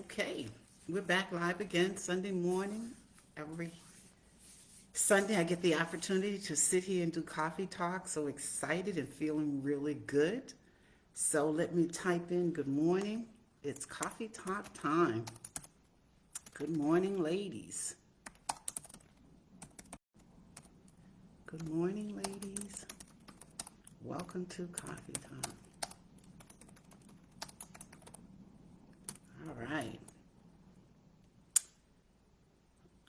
Okay, we're back live again Sunday morning. Every Sunday, I get the opportunity to sit here and do coffee talk. So excited and feeling really good. So let me type in good morning. It's coffee talk time. Good morning, ladies. Good morning, ladies. Welcome to coffee time. All right.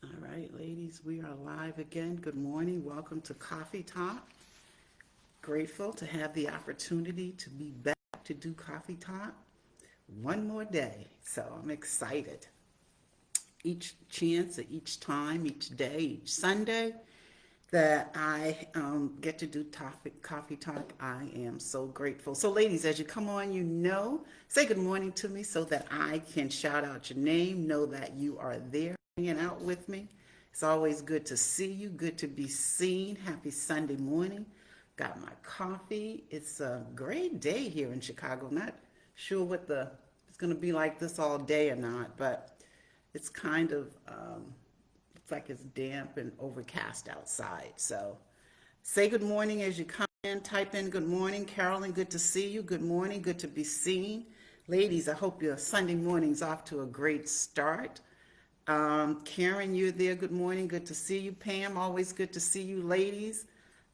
All right, ladies, we are live again. Good morning. Welcome to Coffee Talk. Grateful to have the opportunity to be back to do Coffee Talk one more day. So I'm excited. Each chance, each time, each day, each Sunday that I get to do coffee talk, I am so grateful. So, ladies, as you come on, say good morning to me so that I can shout out your name, know that you are there hanging out with me. It's always good to see you, good to be seen. Happy Sunday morning. Got my coffee. It's a great day here in Chicago. Not sure what it's going to be like this all day or not, but it's kind of looks like it's damp and overcast outside. So say good morning as you come in. Type in good morning. Carolyn, good to see you. Good morning. Good to be seen. Ladies, I hope your Sunday morning's off to a great start. Karen, you're there. Good morning. Good to see you. Pam, always good to see you. Ladies,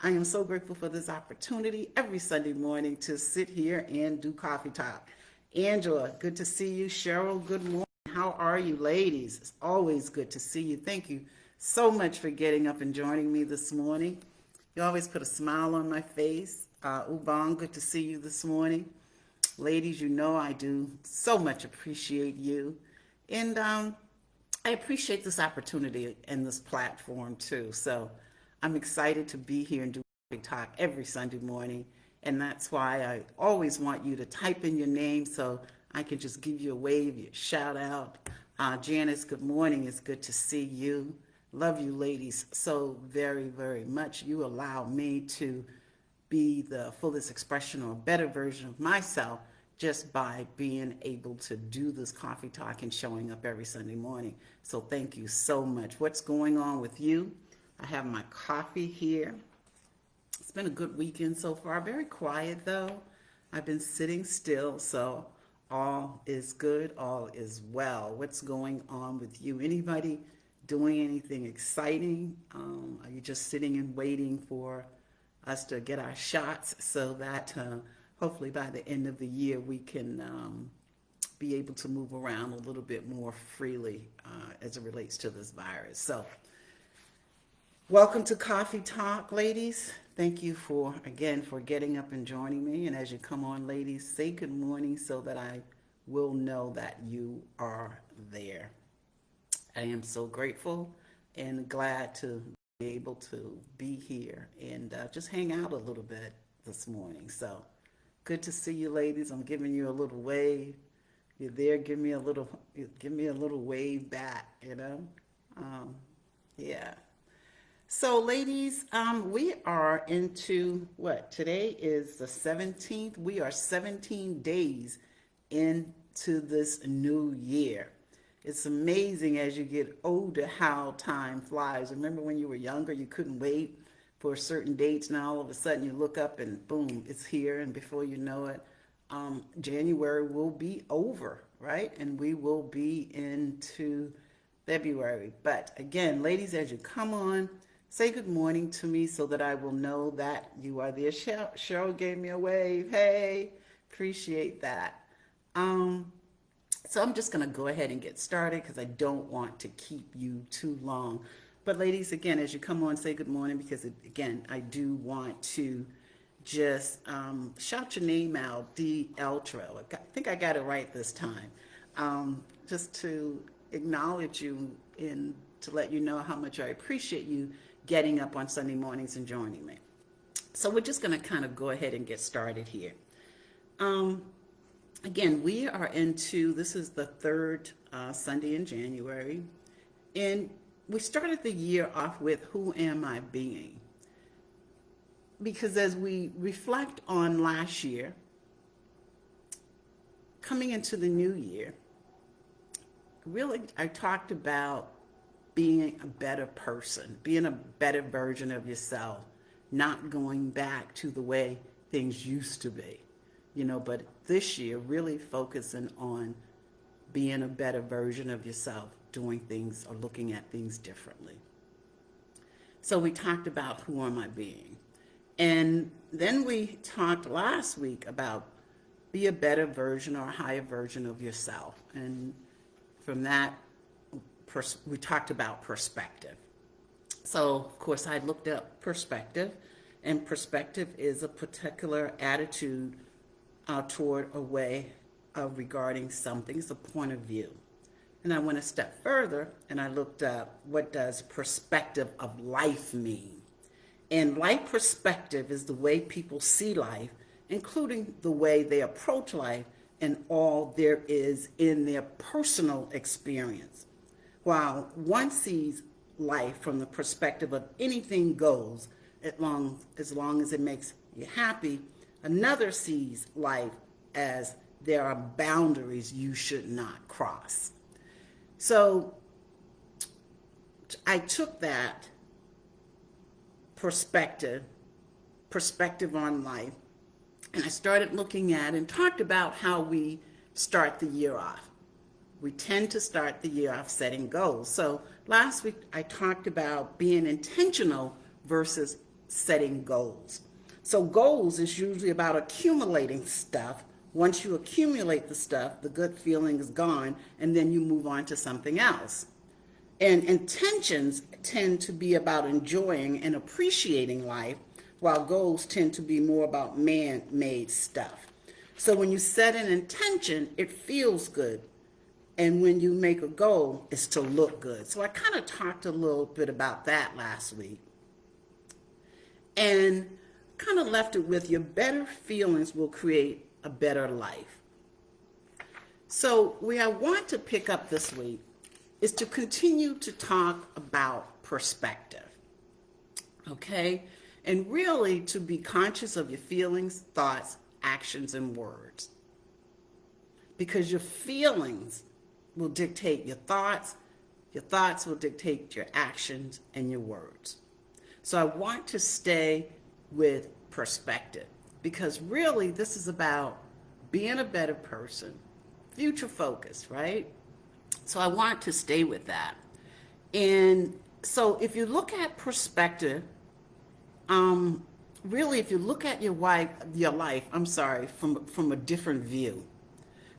I am so grateful for this opportunity every Sunday morning to sit here and do coffee talk. Angela, good to see you. Cheryl, good morning. How are you, ladies? It's always good to see you. Thank you so much for getting up and joining me this morning. You always put a smile on my face. Ubong, good to see you this morning. Ladies, you know I do so much appreciate you. And I appreciate this opportunity and this platform too. So I'm excited to be here and do Coffee Talk every Sunday morning. And that's why I always want you to type in your name so I can just give you a wave, you shout out. Janice, good morning. It's good to see you. Love you, ladies, so very, very much. You allow me to be the fullest expression or a better version of myself just by being able to do this coffee talk and showing up every Sunday morning. So thank you so much. What's going on with you? I have my coffee here. It's been a good weekend so far. Very quiet though. I've been sitting still, so all is good, all is well. What's going on with you? Anybody doing anything exciting? Are you just sitting and waiting for us to get our shots so that hopefully by the end of the year we can be able to move around a little bit more freely as it relates to this virus? So welcome to Coffee Talk, ladies. Thank you for getting up and joining me. And as you come on, ladies, say good morning so that I will know that you are there. I am so grateful and glad to be able to be here and just hang out a little bit this morning. So good to see you, ladies. I'm giving you a little wave. You're there. Give me a little wave back. Yeah. So, ladies, we are into what? Today is the 17th. We are 17 days into this new year. It's amazing as you get older how time flies. Remember when you were younger, you couldn't wait for certain dates. Now all of a sudden you look up and boom, it's here. And before you know it, January will be over, right? And we will be into February. But again, ladies, as you come on, say good morning to me so that I will know that you are there. Cheryl gave me a wave. Hey, appreciate that. So I'm just going to go ahead and get started because I don't want to keep you too long. But ladies, again, as you come on, say good morning because, again, I do want to just shout your name out, D. Eltrell. I think I got it right this time. Just to acknowledge you and to let you know how much I appreciate you getting up on Sunday mornings and joining me. So we're just going to kind of go ahead and get started here. Again, we are this is the third Sunday in January, and we started the year off with Who Am I Being? Because as we reflect on last year, coming into the new year, really, I talked about being a better person, being a better version of yourself, not going back to the way things used to be, but this year really focusing on being a better version of yourself, doing things or looking at things differently. So we talked about who am I being? And then we talked last week about be a better version or a higher version of yourself. And from that, we talked about perspective. So, of course, I looked up perspective, and perspective is a particular attitude toward a way of regarding something. It's a point of view. And I went a step further and I looked up what does perspective of life mean. And life perspective is the way people see life, including the way they approach life and all there is in their personal experience. While one sees life from the perspective of anything goes, as long as it makes you happy, another sees life as there are boundaries you should not cross. So I took that perspective on life, and I started looking at and talked about how we start the year off. We tend to start the year off setting goals. So last week I talked about being intentional versus setting goals. So goals is usually about accumulating stuff. Once you accumulate the stuff, the good feeling is gone, and then you move on to something else. And intentions tend to be about enjoying and appreciating life, while goals tend to be more about man-made stuff. So when you set an intention, it feels good. And when you make a goal, it's to look good. So I kind of talked a little bit about that last week. And kind of left it with your better feelings will create a better life. So where I want to pick up this week is to continue to talk about perspective. Okay? And really to be conscious of your feelings, thoughts, actions, and words. Because your feelings will dictate your thoughts will dictate your actions and your words. So I want to stay with perspective because really this is about being a better person, future focus, right? So I want to stay with that. And so if you look at perspective, really if you look at your life, from a different view.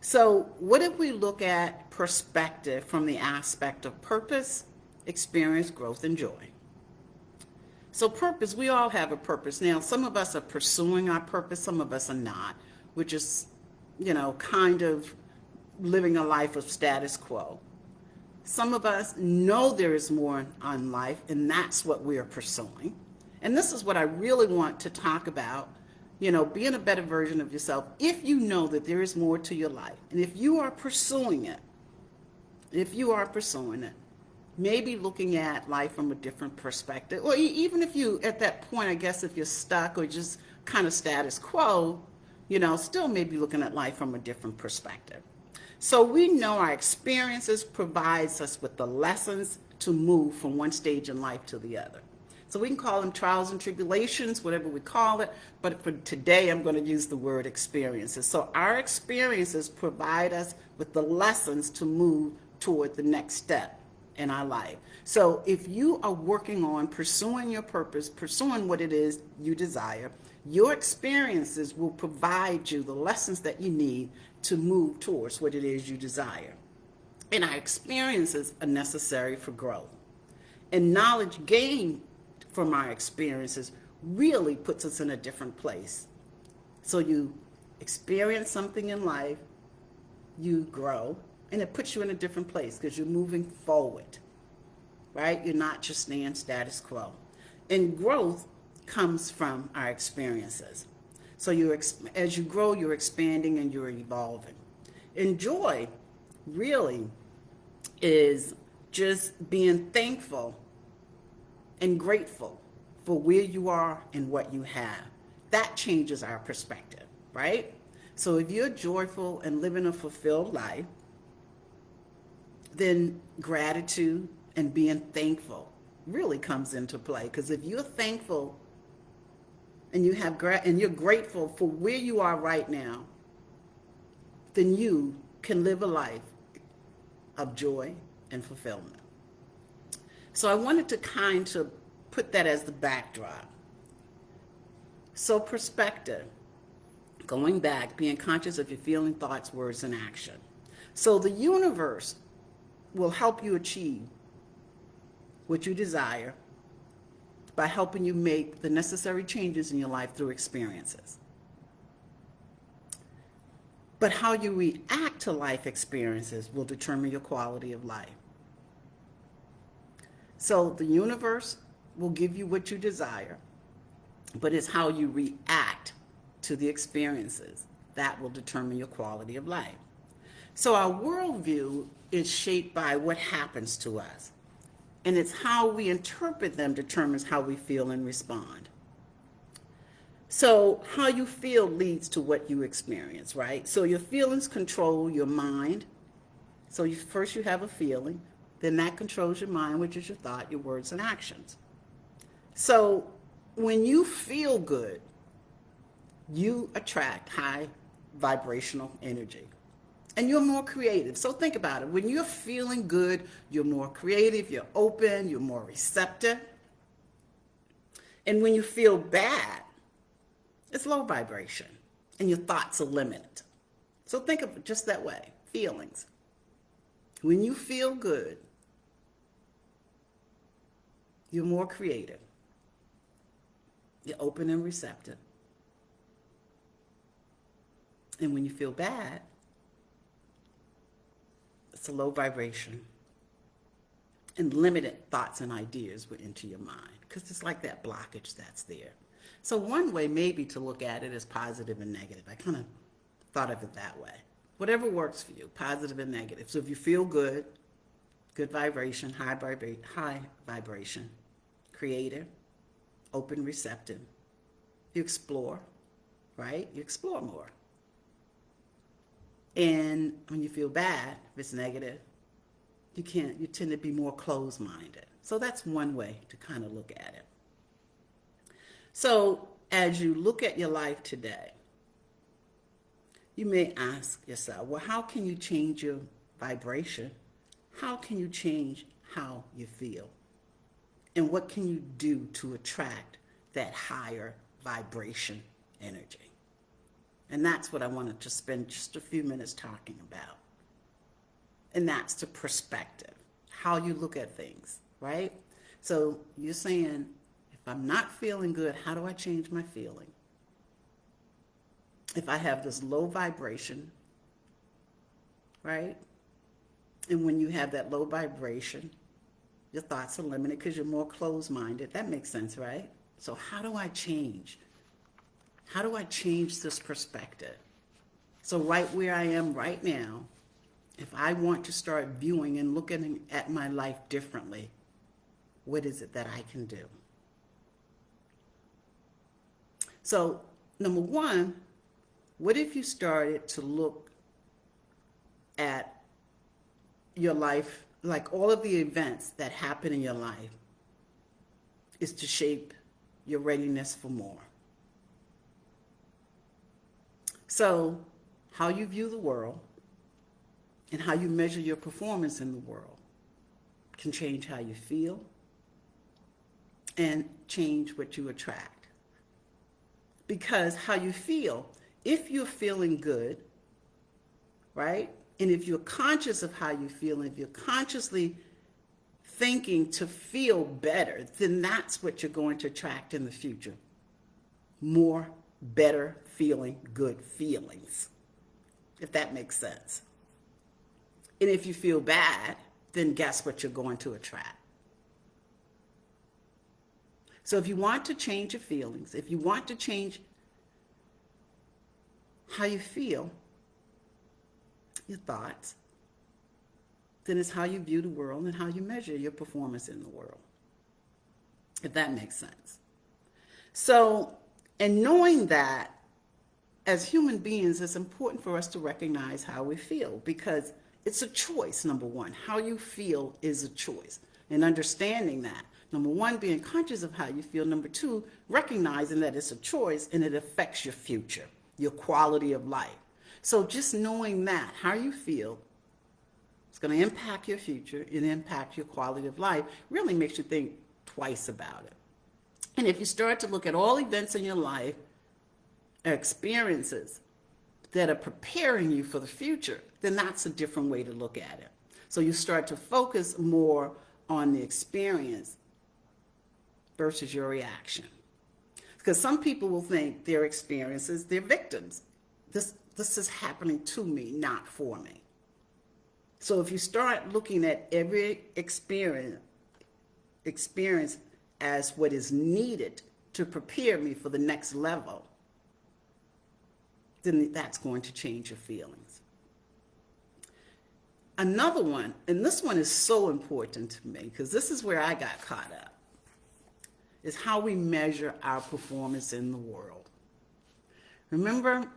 So what if we look at perspective from the aspect of purpose, experience, growth, and joy? So purpose, we all have a purpose. Now, some of us are pursuing our purpose, some of us are not, which is, kind of living a life of status quo. Some of us know there is more on life, and that's what we are pursuing. And this is what I really want to talk about, being a better version of yourself. If you know that there is more to your life, and if you are pursuing it, maybe looking at life from a different perspective, or even if you, at that point, I guess if you're stuck or just kind of status quo, still maybe looking at life from a different perspective. So we know our experiences provides us with the lessons to move from one stage in life to the other. So we can call them trials and tribulations, whatever we call it, but for today I'm going to use the word experiences. So our experiences provide us with the lessons to move toward the next step in our life. So if you are working on pursuing your purpose, pursuing what it is you desire, your experiences will provide you the lessons that you need to move towards what it is you desire. And our experiences are necessary for growth. And knowledge gained from our experiences really puts us in a different place. So you experience something in life, you grow, and it puts you in a different place because you're moving forward, right? You're not just staying status quo. And growth comes from our experiences. So as you grow, you're expanding and you're evolving. And joy really is just being thankful and grateful for where you are and what you have. That changes our perspective, right? So if you're joyful and living a fulfilled life, then gratitude and being thankful really comes into play. Because if you're thankful and you're grateful for where you are right now, then you can live a life of joy and fulfillment. So I wanted to kind of put that as the backdrop. So perspective, going back, being conscious of your feeling, thoughts, words, and action. So the universe will help you achieve what you desire by helping you make the necessary changes in your life through experiences. But how you react to life experiences will determine your quality of life. So the universe will give you what you desire, but it's how you react to the experiences that will determine your quality of life. So our worldview is shaped by what happens to us, and it's how we interpret them determines how we feel and respond. So how you feel leads to what you experience, right? So your feelings control your mind. So first you have a feeling, then that controls your mind, which is your thought, your words, and actions. So when you feel good, you attract high vibrational energy. And you're more creative. So think about it. When you're feeling good, you're more creative, you're open, you're more receptive. And when you feel bad, it's low vibration and your thoughts are limited. So think of it just that way, feelings. When you feel good, you're more creative. You're open and receptive. And when you feel bad, it's a low vibration. And limited thoughts and ideas went into your mind because it's like that blockage that's there. So one way maybe to look at it is positive and negative. I kind of thought of it that way. Whatever works for you, positive and negative. So if you feel good, good vibration, high vibration, creative, open, receptive, you explore, right? You explore more. And when you feel bad, if it's negative, you tend to be more closed-minded. So that's one way to kind of look at it. So as you look at your life today, you may ask yourself, well, how can you change your vibration? How can you change how you feel? And what can you do to attract that higher vibration energy? And that's what I wanted to spend just a few minutes talking about. And that's the perspective, how you look at things, right? So you're saying, if I'm not feeling good, how do I change my feeling? If I have this low vibration, right? And when you have that low vibration, your thoughts are limited because you're more closed-minded. That makes sense, right? So how do I change? How do I change this perspective? So right where I am right now, if I want to start viewing and looking at my life differently, what is it that I can do? So number one, what if you started to look at your life, like all of the events that happen in your life is to shape your readiness for more. So how you view the world and how you measure your performance in the world can change how you feel and change what you attract. Because how you feel, if you're feeling good, right? And if you're conscious of how you feel, and if you're consciously thinking to feel better, then that's what you're going to attract in the future. More better feeling, good feelings, if that makes sense. And if you feel bad, then guess what you're going to attract. So if you want to change your feelings, if you want to change how you feel, your thoughts, then it's how you view the world and how you measure your performance in the world, if that makes sense. So, and knowing that as human beings, it's important for us to recognize how we feel, because It's a choice, number one. How you feel is a choice. And understanding that, number one, being conscious of how you feel. Number two, recognizing that it's a choice and it affects your future, your quality of life. So just knowing that, how you feel, it's going to impact your future and impact your quality of life, really makes you think twice about it. And if you start to look at all events in your life, experiences that are preparing you for the future, then that's a different way to look at it. So you start to focus more on the experience versus your reaction. Because some people will think their experiences, they're victims. This is happening to me, not for me. So if you start looking at every experience as what is needed to prepare me for the next level, then that's going to change your feelings. Another one, and this one is so important to me because this is where I got caught up, is how we measure our performance in the world. Remember,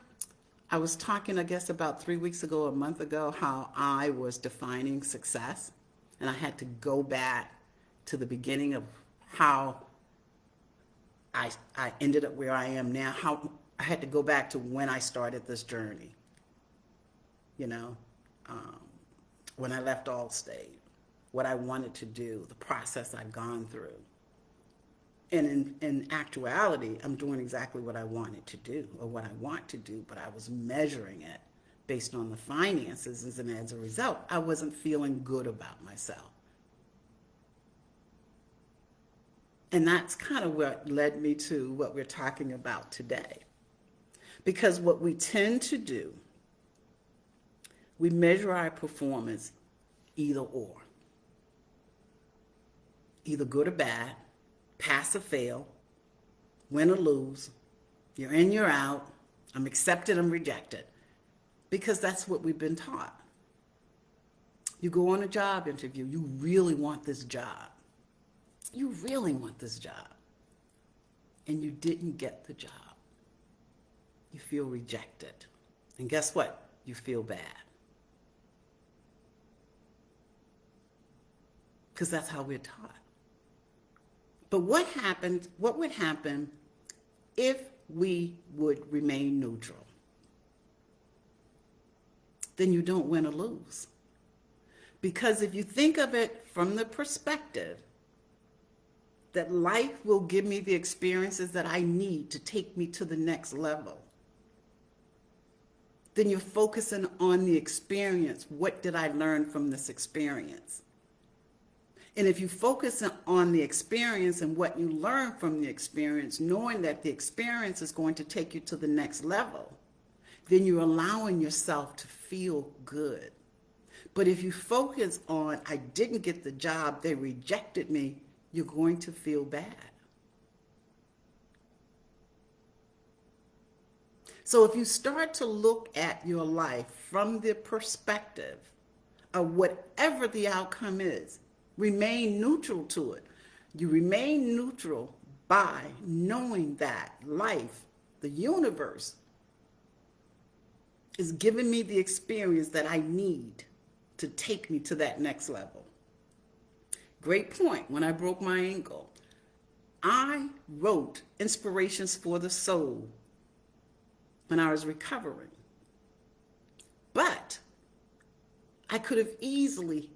I was talking, I guess, about 3 weeks ago, a month ago, how I was defining success, and I had to go back to the beginning of how I ended up where I am now, how I had to go back to when I started this journey, when I left Allstate, what I wanted to do, the process I've gone through. And in actuality, I'm doing exactly what I wanted to do or what I want to do, but I was measuring it based on the finances, and as a result, I wasn't feeling good about myself. And that's kind of what led me to what we're talking about today. Because what we tend to do, we measure our performance either or. Either good or bad, pass or fail, win or lose, you're in, you're out, I'm accepted, I'm rejected. Because that's what we've been taught. You go on a job interview, you really want this job. You really want this job. And you didn't get the job. You feel rejected. And guess what? You feel bad. Because that's how we're taught. But what would happen if we would remain neutral? Then you don't win or lose. Because if you think of it from the perspective that life will give me the experiences that I need to take me to the next level, then you're focusing on the experience. What did I learn from this experience? And if you focus on the experience and what you learn from the experience, knowing that the experience is going to take you to the next level, then you're allowing yourself to feel good. But if you focus on, I didn't get the job, they rejected me, you're going to feel bad. So if you start to look at your life from the perspective of whatever the outcome is, remain neutral to it. You remain neutral by knowing that life, the universe, is giving me the experience that I need to take me to that next level. Great point. When I broke my ankle, I wrote Inspirations for the Soul when I was recovering. But I could have easily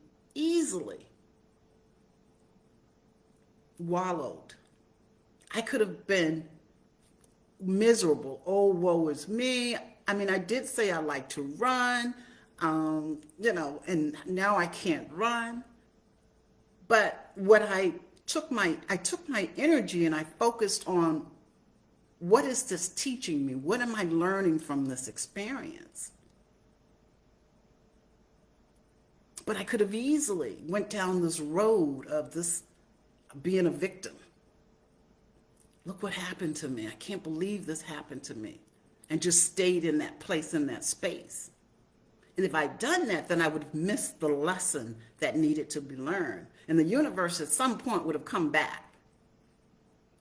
wallowed. I could have been miserable. Oh, woe is me. I mean, I did say I like to run, and now I can't run. But what I took my energy and I focused on, what is this teaching me? What am I learning from this experience? But I could have easily went down this road of this being a victim. Look what happened to me. I can't believe this happened to me. And just stayed in that place, in that space. And if I'd done that, then I would have missed the lesson that needed to be learned. And the universe at some point would have come back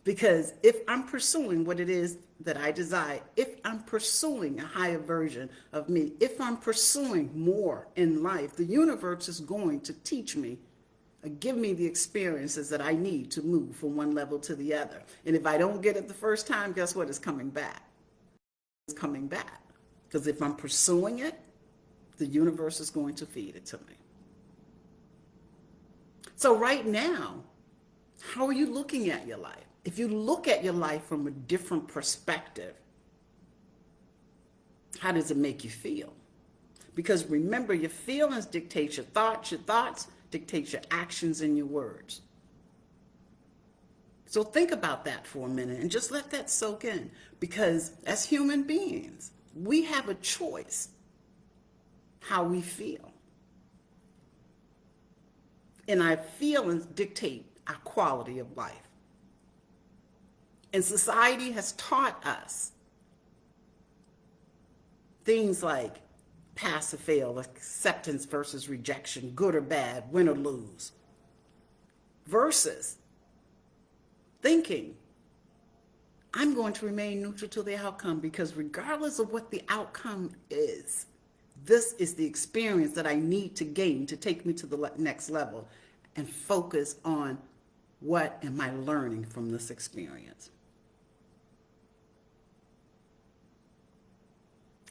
Because if I'm pursuing what it is that I desire, if I'm pursuing a higher version of me, if I'm pursuing more in life, the universe is going to teach me, give me the experiences that I need to move from one level to the other. And if I don't get it the first time, guess what? It's coming back. It's coming back. Because if I'm pursuing it, the universe is going to feed it to me. So right now, how are you looking at your life? If you look at your life from a different perspective, how does it make you feel? Because remember, your feelings dictate your thoughts dictate your actions and your words. So think about that for a minute and just let that soak in. Because as human beings, we have a choice how we feel. And our feelings dictate our quality of life. And society has taught us things like pass or fail, acceptance versus rejection, good or bad, win or lose, versus thinking, I'm going to remain neutral to the outcome because regardless of what the outcome is, this is the experience that I need to gain to take me to the next level and focus on what am I learning from this experience.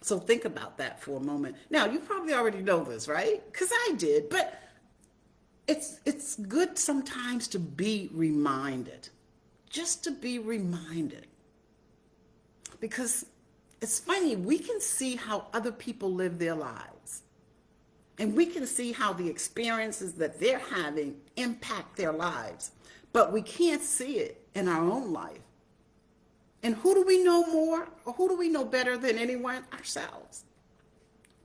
So think about that for a moment. Now, you probably already know this, right? Because I did, but it's good sometimes to be reminded, just to be reminded. Because it's funny, we can see how other people live their lives. And we can see how the experiences that they're having impact their lives. But we can't see it in our own life. And who do we know more, or who do we know better than anyone? Ourselves.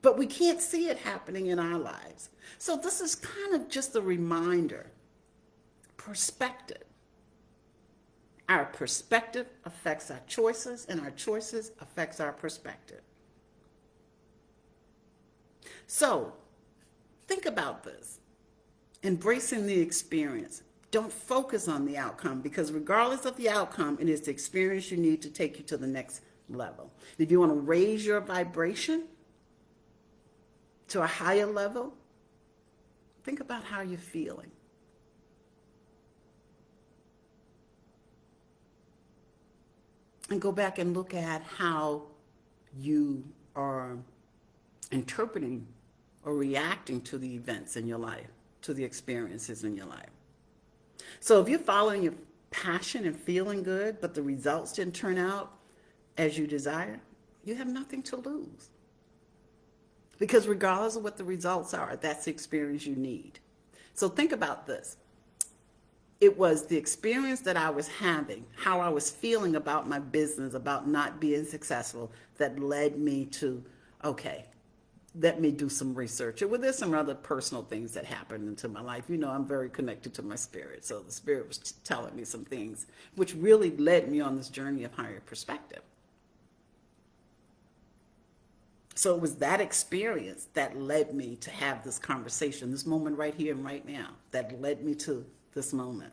But we can't see it happening in our lives. So this is kind of just a reminder. Perspective. Our perspective affects our choices, and our choices affects our perspective. So think about this. Embracing the experience. Don't focus on the outcome, because regardless of the outcome, it is the experience you need to take you to the next level. If you want to raise your vibration to a higher level, think about how you're feeling. And go back and look at how you are interpreting or reacting to the events in your life, to the experiences in your life. So if you're following your passion and feeling good, but the results didn't turn out as you desire, you have nothing to lose. Because regardless of what the results are, that's the experience you need. So think about this. It was the experience that I was having, how I was feeling about my business, about not being successful, that led me to, okay, let me do some research. Well, there's some other personal things that happened into my life. You know, I'm very connected to my spirit. So the spirit was telling me some things, which really led me on this journey of higher perspective. So it was that experience that led me to have this conversation, this moment right here and right now, that led me to this moment.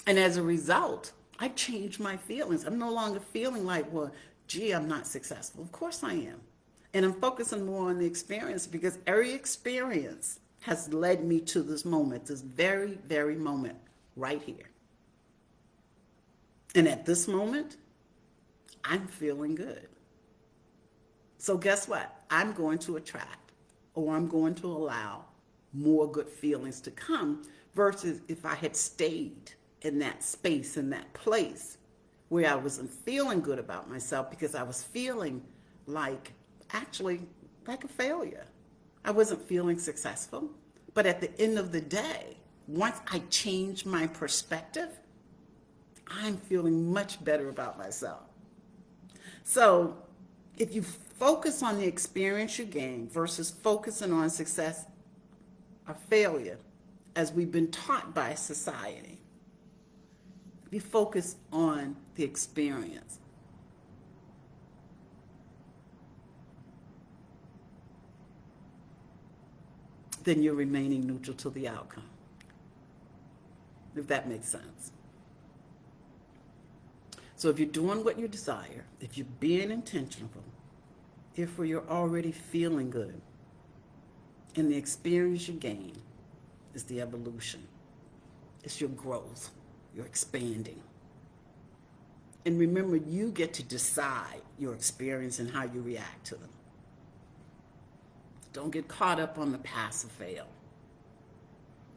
And as a result, I changed my feelings. I'm no longer feeling like, well, gee, I'm not successful. Of course I am. And I'm focusing more on the experience, because every experience has led me to this moment, this very, very moment right here. And at this moment, I'm feeling good. So guess what? I'm going to attract, or I'm going to allow more good feelings to come, versus if I had stayed in that space, in that place where I wasn't feeling good about myself, because I was feeling like, actually, like a failure. I wasn't feeling successful. But at the end of the day, once I changed my perspective, I'm feeling much better about myself. So if you focus on the experience you gain versus focusing on success or failure, as we've been taught by society, you focus on the experience. Then you're remaining neutral to the outcome. if that makes sense. So if you're doing what you desire, if you're being intentional, therefore you're already feeling good, and the experience you gain is the evolution. It's your growth. You're expanding. And remember, you get to decide your experience and how you react to them. Don't get caught up on the pass or fail.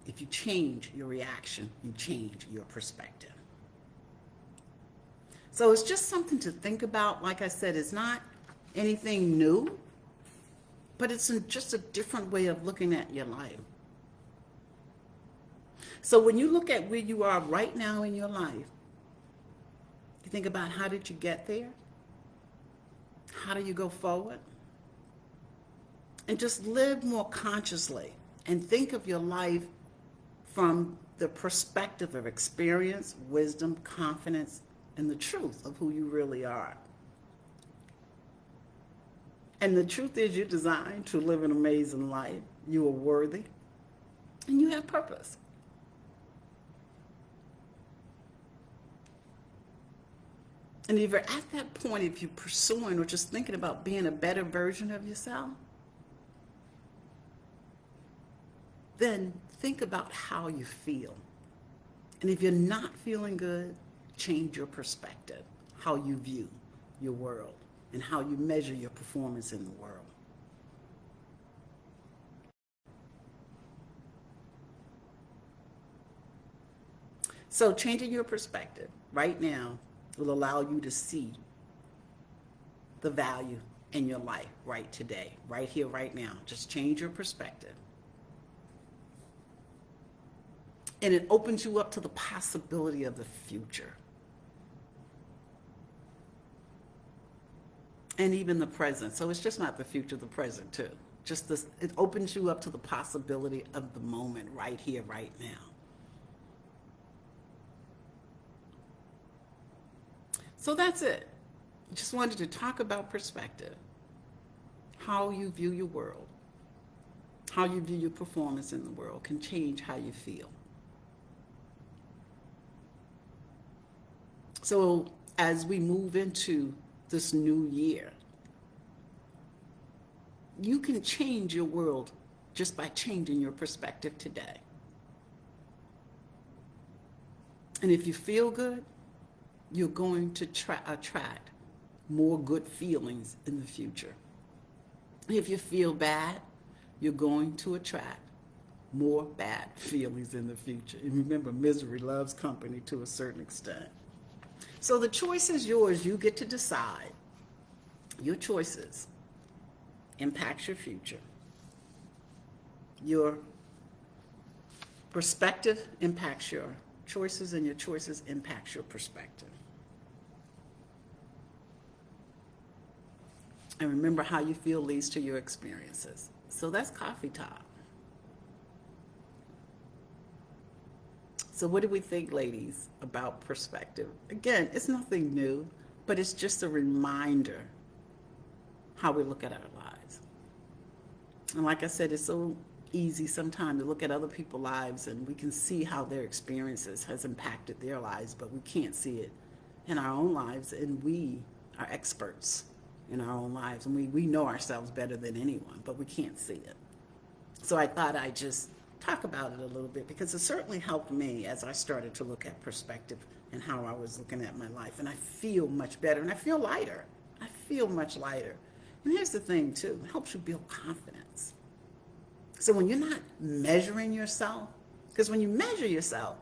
If you change your reaction, you change your perspective. So it's just something to think about. Like I said, it's not anything new, but it's just a different way of looking at your life. So when you look at where you are right now in your life, you think about, how did you get there? How do you go forward? And just live more consciously and think of your life from the perspective of experience, wisdom, confidence, and the truth of who you really are. And the truth is, you're designed to live an amazing life. You are worthy, and you have purpose. And if you're at that point, if you're pursuing or just thinking about being a better version of yourself, then think about how you feel. And if you're not feeling good, change your perspective, how you view your world and how you measure your performance in the world. So changing your perspective right now will allow you to see the value in your life right today, right here, right now. Just change your perspective. And it opens you up to the possibility of the future. And even the present. So it's just not the future, the present too. Just this, it opens you up to the possibility of the moment right here, right now. So that's it. Just wanted to talk about perspective, how you view your world, how you view your performance in the world can change how you feel. So as we move into this new year, you can change your world just by changing your perspective today. And if you feel good, you're going to attract more good feelings in the future. If you feel bad, you're going to attract more bad feelings in the future. And remember, misery loves company to a certain extent. So the choice is yours. You get to decide. Your choices impact your future. Your perspective impacts your choices, and your choices impacts your perspective. And remember, how you feel leads to your experiences. So that's Coffee Talk. So what do we think, ladies, about perspective? Again, it's nothing new, but it's just a reminder how we look at our lives. And like I said, it's so easy sometimes to look at other people's lives and we can see how their experiences has impacted their lives, but we can't see it in our own lives, and we are experts in our own lives, and we know ourselves better than anyone, but we can't see it. So I thought I'd just talk about it a little bit, because it certainly helped me as I started to look at perspective and how I was looking at my life. And I feel much better, and I feel lighter. I feel much lighter. And here's the thing too, it helps you build confidence. So when you're not measuring yourself, because when you measure yourself,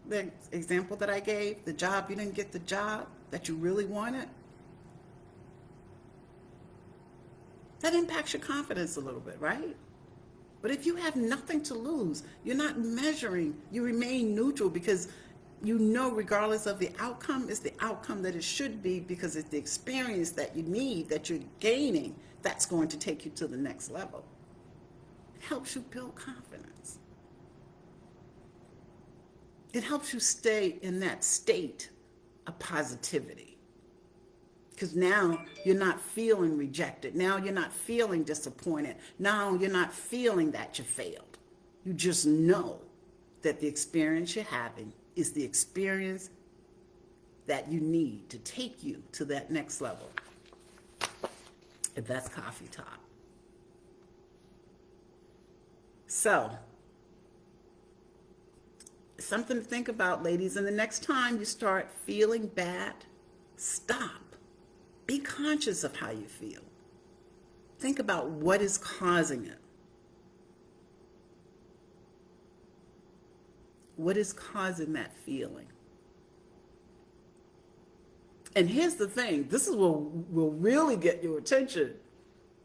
the example that I gave, the job, you didn't get the job that you really wanted, that impacts your confidence a little bit, right? But if you have nothing to lose, you're not measuring, you remain neutral, because you know regardless of the outcome, it's the outcome that it should be, because it's the experience that you need, that you're gaining, that's going to take you to the next level. It helps you build confidence. It helps you stay in that state of positivity. Because now you're not feeling rejected. Now you're not feeling disappointed. Now you're not feeling that you failed. You just know that the experience you're having is the experience that you need to take you to that next level. If that's coffee talk. So, something to think about, ladies. And the next time you start feeling bad, stop. Be conscious of how you feel. Think about what is causing it. What is causing that feeling? And here's the thing, this is what will really get your attention,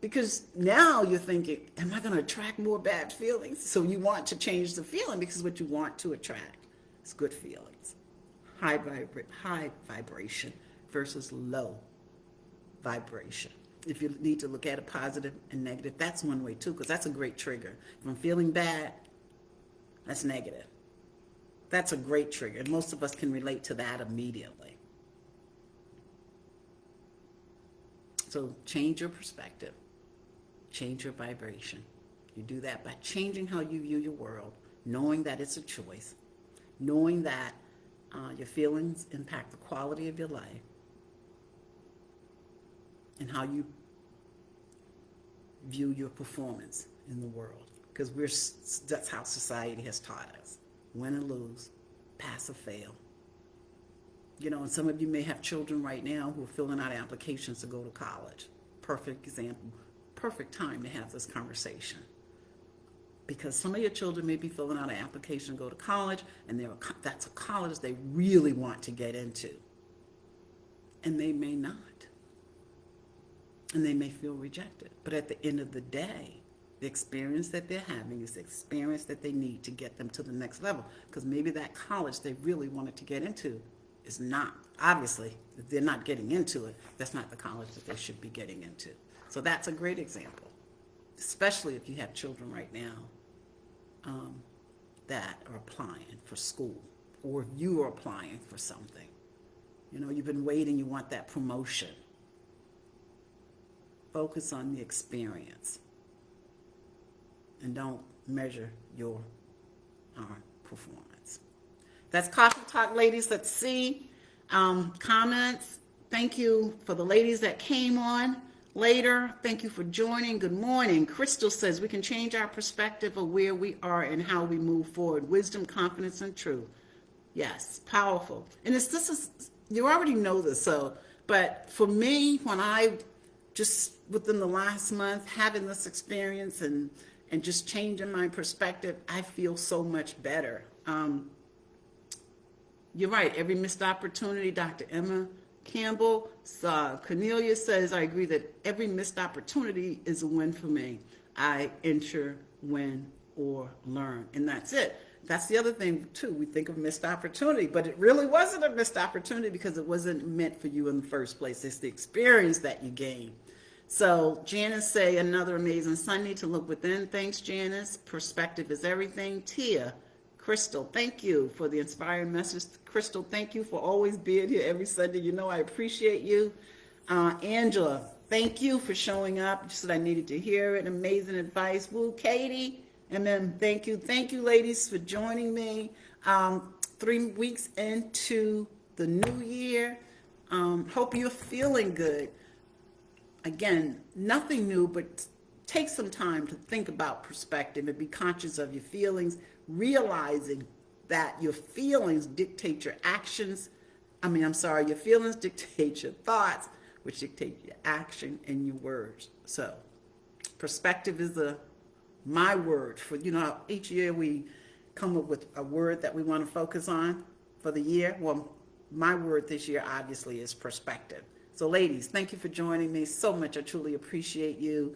because now you're thinking, am I going to attract more bad feelings? So you want to change the feeling, because what you want to attract is good feelings. High vibration versus low vibration. If you need to look at a positive and negative, that's one way too, because that's a great trigger. If I'm feeling bad, that's negative. That's a great trigger. And most of us can relate to that immediately. So change your perspective, change your vibration. You do that by changing how you view your world, knowing that it's a choice, knowing that your feelings impact the quality of your life, and how you view your performance in the world. Because that's how society has taught us. Win or lose, pass or fail. You know, and some of you may have children right now who are filling out applications to go to college. Perfect example, perfect time to have this conversation. Because some of your children may be filling out an application to go to college, and that's a college they really want to get into. And they may not. And they may feel rejected. But at the end of the day, the experience that they're having is the experience that they need to get them to the next level. Because maybe that college they really wanted to get into is not, obviously, if they're not getting into it, that's not the college that they should be getting into. So that's a great example, especially if you have children right now that are applying for school, or if you are applying for something. You know, you've been waiting, you want that promotion. Focus on the experience and don't measure your performance. That's Coffee Talk, ladies. Let's see comments. Thank you for the ladies that came on later. Thank you for joining. Good morning. Crystal says we can change our perspective of where we are and how we move forward. Wisdom, confidence, and truth. Yes, powerful. And this is, you already know this, but for me, when I just within the last month having this experience and just changing my perspective, I feel so much better. You're right. Every missed opportunity, Dr. Emma Campbell, Cornelia says, I agree that every missed opportunity is a win for me. I enter, win, or learn. And that's it. That's the other thing, too. We think of missed opportunity, but it really wasn't a missed opportunity because it wasn't meant for you in the first place. It's the experience that you gain. So Janice say, another amazing Sunday to look within. Thanks, Janice. Perspective is everything. Tia, Crystal, thank you for the inspiring message. Crystal, thank you for always being here every Sunday. You know I appreciate you. Angela, thank you for showing up. Just said I needed to hear it. Amazing advice. Woo, Katie. And then thank you, ladies, for joining me. 3 weeks into the new year. Hope you're feeling good. Again, nothing new, but take some time to think about perspective and be conscious of your feelings, realizing that your feelings dictate your actions. Your feelings dictate your thoughts, which dictate your action and your words. So perspective is my word for, each year we come up with a word that we want to focus on for the year. Well, my word this year obviously is perspective. So ladies, thank you for joining me so much. I truly appreciate you.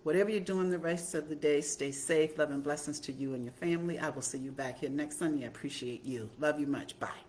Whatever you're doing the rest of the day, stay safe. Love and blessings to you and your family. I will see you back here next Sunday. I appreciate you. Love you much. Bye.